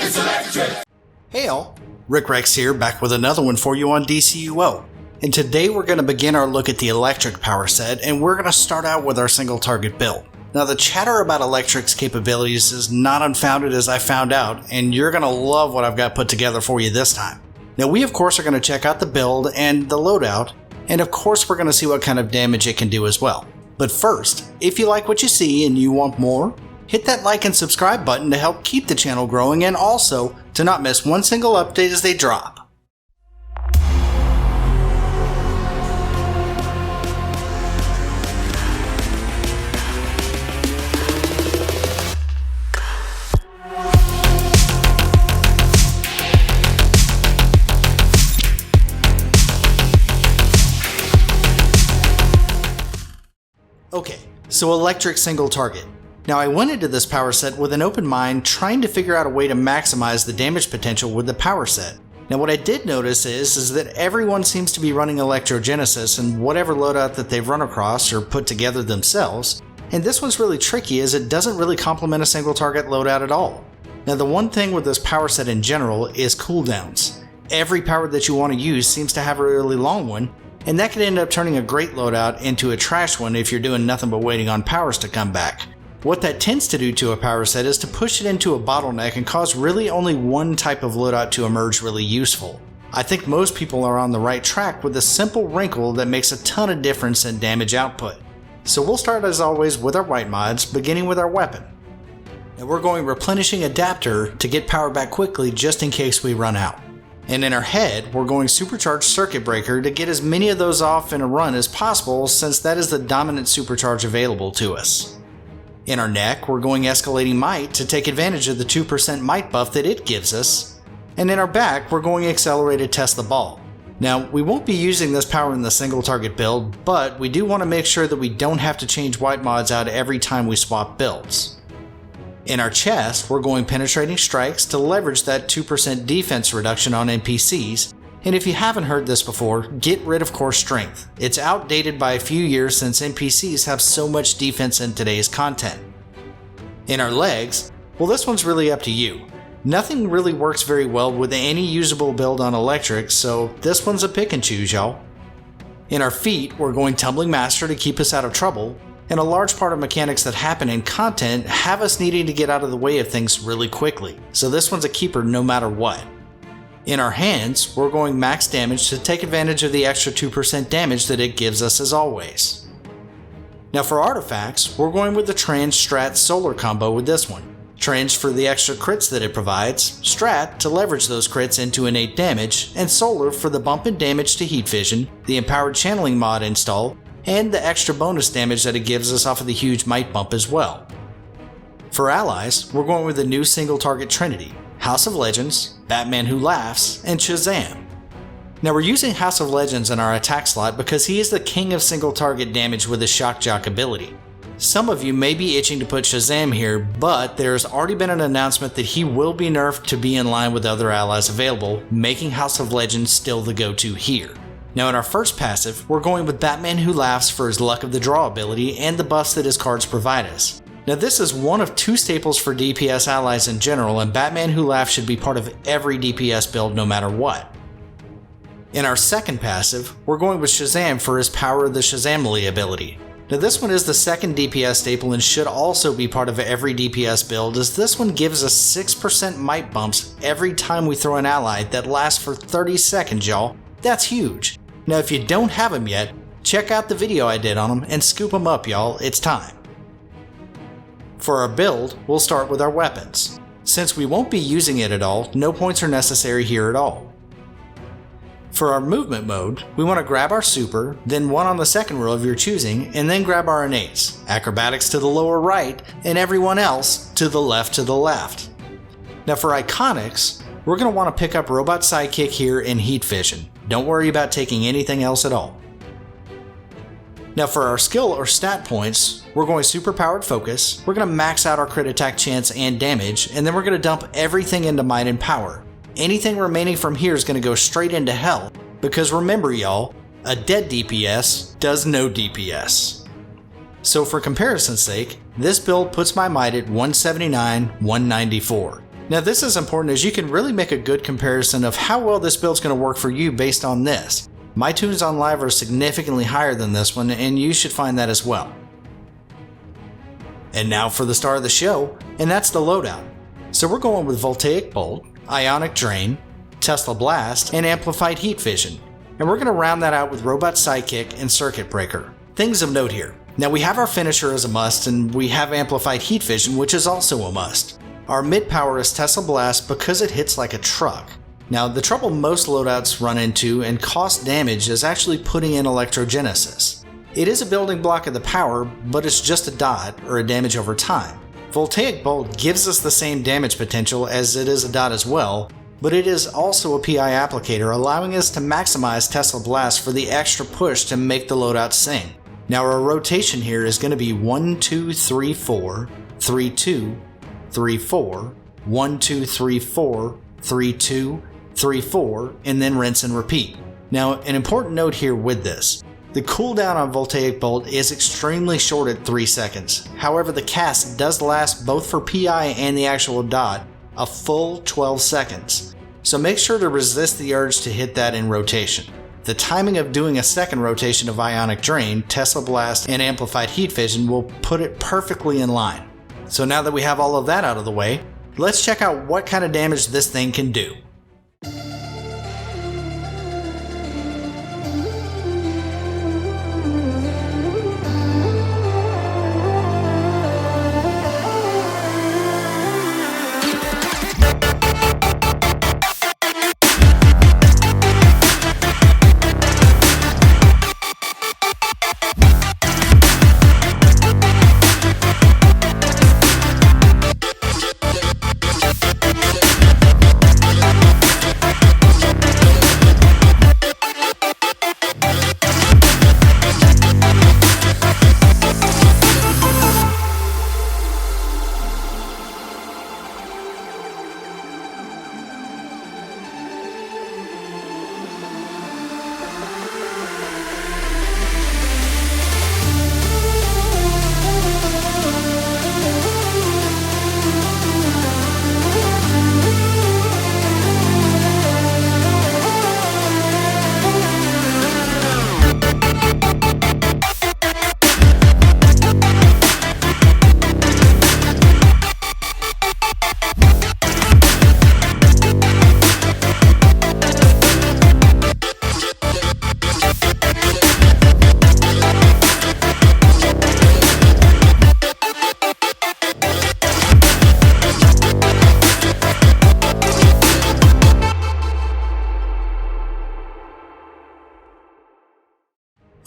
It's electric! Hey all, Rick Rex here, back with another one for you on DCUO. And today we're going to begin our look at the electric power set, and we're going to start out with our single target build. Now the chatter about electric's capabilities is not unfounded, as I found out, and you're going to love what I've got put together for you this time. Now we of course are going to check out the build and the loadout, and of course we're going to see what kind of damage it can do as well. But first, if you like what you see and you want more, hit that like and subscribe button to help keep the channel growing, and also to not miss one single update as they drop. Okay, so electric single target. Now I went into this power set with an open mind, trying to figure out a way to maximize the damage potential with the power set. Now what I did notice is that everyone seems to be running Electrogenesis in whatever loadout that they've run across or put together themselves, and this one's really tricky as it doesn't really complement a single target loadout at all. Now the one thing with this power set in general is cooldowns. Every power that you want to use seems to have a really long one, and that could end up turning a great loadout into a trash one if you're doing nothing but waiting on powers to come back. What that tends to do to a power set is to push it into a bottleneck and cause really only one type of loadout to emerge really useful. I think most people are on the right track with a simple wrinkle that makes a ton of difference in damage output. So we'll start as always with our white mods, beginning with our weapon. And we're going replenishing adapter to get power back quickly just in case we run out. And in our head, we're going supercharged circuit breaker to get as many of those off in a run as possible, since that is the dominant supercharge available to us. In our neck, we're going escalating might to take advantage of the 2% might buff that it gives us. And in our back, we're going accelerated Tesla ball. Now, we won't be using this power in the single target build, but we do want to make sure that we don't have to change white mods out every time we swap builds. In our chest, we're going penetrating strikes to leverage that 2% defense reduction on NPCs. And if you haven't heard this before, get rid of core strength. It's outdated by a few years since NPCs have so much defense in today's content. In our legs, well, this one's really up to you. Nothing really works very well with any usable build on electric, so this one's a pick and choose, y'all. In our feet, we're going tumbling master to keep us out of trouble, and a large part of mechanics that happen in content have us needing to get out of the way of things really quickly, so this one's a keeper no matter what. In our hands, we're going max damage to take advantage of the extra 2% damage that it gives us as always. Now for artifacts, we're going with the Trans Strat Solar combo with this one. Trans for the extra crits that it provides, Strat to leverage those crits into innate damage, and Solar for the bump in damage to heat vision, the empowered channeling mod install, and the extra bonus damage that it gives us off of the huge might bump as well. For allies, we're going with the new single target trinity, House of Legends, Batman Who Laughs, and Shazam. Now we're using House of Legends in our attack slot because he is the king of single target damage with his Shock Jock ability. Some of you may be itching to put Shazam here, but there's already been an announcement that he will be nerfed to be in line with other allies available, making House of Legends still the go-to here. Now in our first passive, we're going with Batman Who Laughs for his Luck of the Draw ability and the buffs that his cards provide us. Now this is one of two staples for DPS allies in general, and Batman Who Laughs should be part of every DPS build no matter what. In our second passive, we're going with Shazam for his Power of the Shazamily ability. Now this one is the second DPS staple and should also be part of every DPS build, as this one gives us 6% might bumps every time we throw an ally that lasts for 30 seconds, y'all. That's huge. Now if you don't have him yet, check out the video I did on him and scoop him up, y'all. It's time. For our build, we'll start with our weapons. Since we won't be using it at all, no points are necessary here at all. For our movement mode, we want to grab our super, then one on the second row of your choosing, and then grab our innates, acrobatics to the lower right, and everyone else to the left. Now for iconics, we're going to want to pick up Robot Sidekick here in Heat Vision. Don't worry about taking anything else at all. Now for our skill or stat points, we're going super powered focus, we're going to max out our crit attack chance and damage, and then we're going to dump everything into might and power. Anything remaining from here is going to go straight into hell, because remember y'all, a dead DPS does no DPS. So for comparison's sake, this build puts my might at 179, 194. Now this is important as you can really make a good comparison of how well this build's going to work for you based on this. My tunes on live are significantly higher than this one, and you should find that as well. And now for the star of the show, and that's the Loadout. So we're going with Voltaic Bolt, Ionic Drain, Tesla Blast, and Amplified Heat Vision. And we're going to round that out with Robot Sidekick and Circuit Breaker. Things of note here. Now we have our finisher as a must, and we have Amplified Heat Vision, which is also a must. Our mid power is Tesla Blast because it hits like a truck. Now the trouble most loadouts run into and cost damage is actually putting in Electrogenesis. It is a building block of the power, but it's just a dot or a damage over time. Voltaic Bolt gives us the same damage potential as it is a dot as well, but it is also a PI applicator, allowing us to maximize Tesla Blast for the extra push to make the loadout sing. Now our rotation here is going to be 1, 2, 3, 4, 3, 2, 3, 4, 1, 2, 3, 4, 3, 2, 3, 4, and then rinse and repeat. Now an important note here with this. The cooldown on Voltaic Bolt is extremely short at 3 seconds. However, the cast does last both for PI and the actual dot a full 12 seconds. So make sure to resist the urge to hit that in rotation. The timing of doing a second rotation of Ionic Drain, Tesla Blast, and Amplified Heat Vision will put it perfectly in line. So now that we have all of that out of the way, let's check out what kind of damage this thing can do.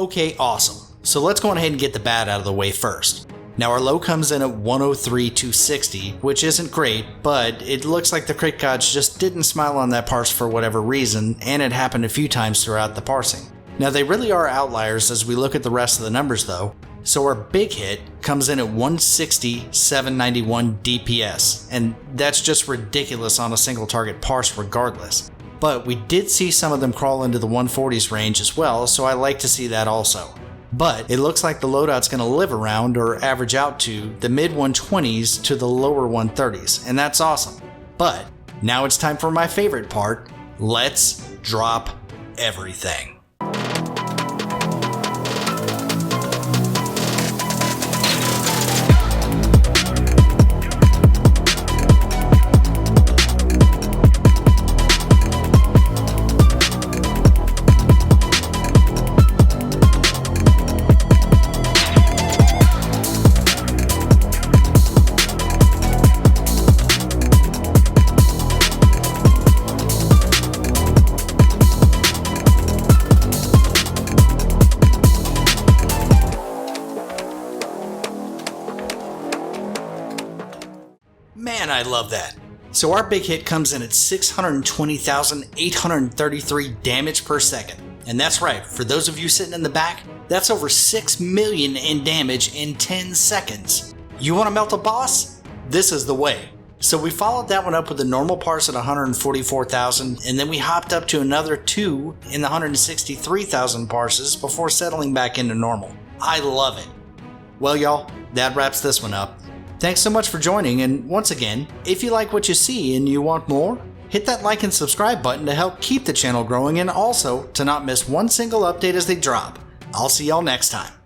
Okay, awesome. So let's go ahead and get the bad out of the way first. Now our low comes in at 103,260, which isn't great, but it looks like the crit gods just didn't smile on that parse for whatever reason, and it happened a few times throughout the parsing. Now they really are outliers as we look at the rest of the numbers though, so our big hit comes in at 160,791 DPS, and that's just ridiculous on a single target parse regardless. But we did see some of them crawl into the 140s range as well, so I like to see that also. But it looks like the loadout's going to live around or average out to the mid 120s to the lower 130s, and that's awesome. But now it's time for my favorite part. Let's drop everything. Man, I love that. So our big hit comes in at 620,833 damage per second. And that's right, for those of you sitting in the back, that's over 6 million in damage in 10 seconds. You want to melt a boss? This is the way. So we followed that one up with the normal parse at 144,000, and then we hopped up to another 2 in the 163,000 parses before settling back into normal. I love it. Well y'all, that wraps this one up. Thanks so much for joining, and once again, if you like what you see and you want more, hit that like and subscribe button to help keep the channel growing and also to not miss one single update as they drop. I'll see y'all next time.